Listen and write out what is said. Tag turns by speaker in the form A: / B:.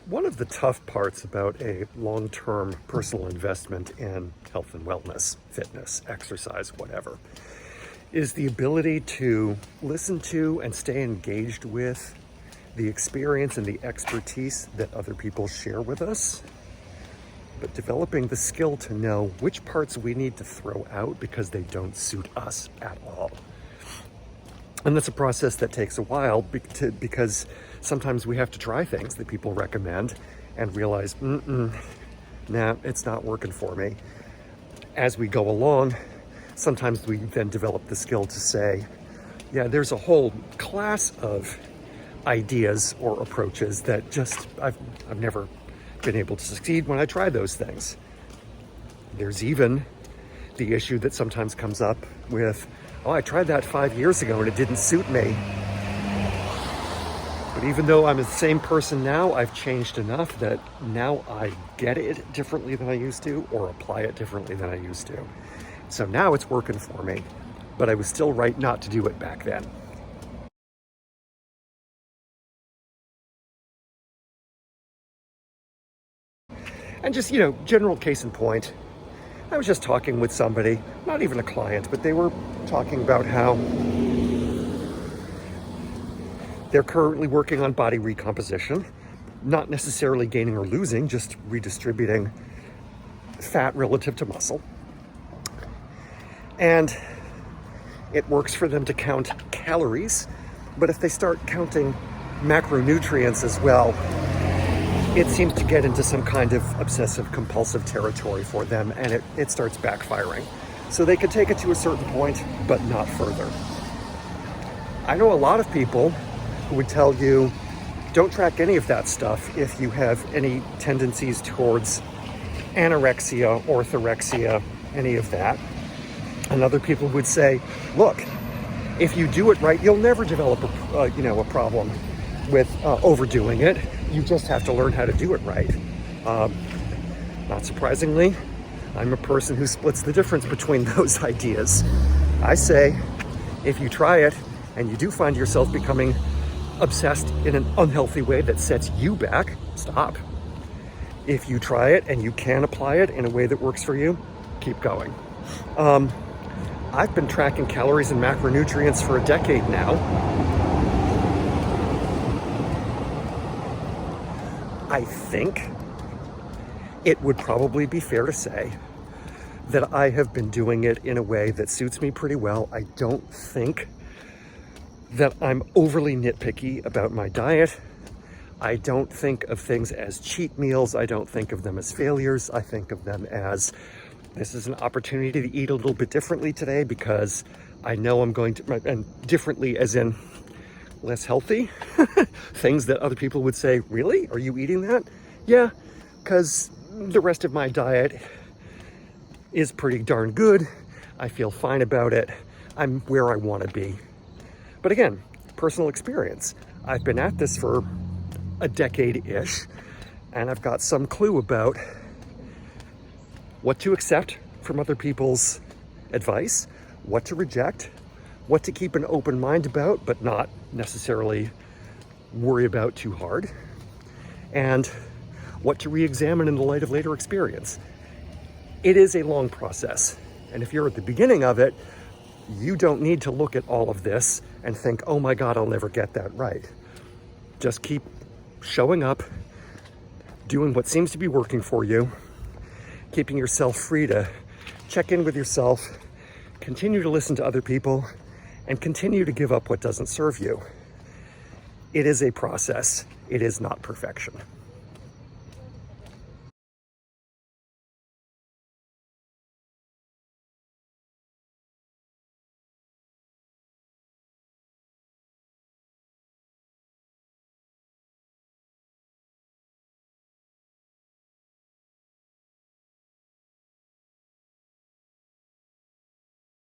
A: One of the tough parts about a long-term personal investment in health and wellness, fitness, exercise, whatever, is the ability to listen to and stay engaged with the experience and the expertise that other people share with us, but developing the skill to know which parts we need to throw out because they don't suit us at all. And that's a process that takes a while because sometimes we have to try things that people recommend and realize, nah, it's not working for me. As we go along, sometimes we then develop the skill to say, yeah, there's a whole class of ideas or approaches that just I've never been able to succeed when I try those things. There's even the issue that sometimes comes up with, oh, I tried that 5 years ago and it didn't suit me. But even though I'm the same person now, I've changed enough that now I get it differently than I used to, or apply it differently than I used to. So now it's working for me, but I was still right not to do it back then. And just, general case in point, I was just talking with somebody, not even a client, but they were talking about how they're currently working on body recomposition, not necessarily gaining or losing, just redistributing fat relative to muscle. And it works for them to count calories, but if they start counting macronutrients as well, it seems to get into some kind of obsessive compulsive territory for them, and it starts backfiring. So they can take it to a certain point, but not further. I know a lot of people who would tell you, don't track any of that stuff if you have any tendencies towards anorexia, orthorexia, any of that. And other people would say, look, if you do it right, you'll never develop a problem with overdoing it. You just have to learn how to do it right. Not surprisingly, I'm a person who splits the difference between those ideas. I say, if you try it and you do find yourself becoming obsessed in an unhealthy way that sets you back, stop. If you try it and you can apply it in a way that works for you, keep going. I've been tracking calories and macronutrients for a decade now. I think it would probably be fair to say that I have been doing it in a way that suits me pretty well. I don't think that I'm overly nitpicky about my diet. I don't think of things as cheat meals. I don't think of them as failures. I think of them as, this is an opportunity to eat a little bit differently today because I know I'm going to, and differently as in less healthy, things that other people would say, really? Are you eating that? Yeah, because the rest of my diet is pretty darn good. I feel fine about it. I'm where I want to be. But again, personal experience. I've been at this for a decade-ish, and I've got some clue about what to accept from other people's advice, what to reject, what to keep an open mind about, but not necessarily worry about too hard, and what to re-examine in the light of later experience. It is a long process, and if you're at the beginning of it, you don't need to look at all of this and think, oh my God, I'll never get that right. Just keep showing up, doing what seems to be working for you, keeping yourself free to check in with yourself, continue to listen to other people, and continue to give up what doesn't serve you. It is a process. It is not perfection.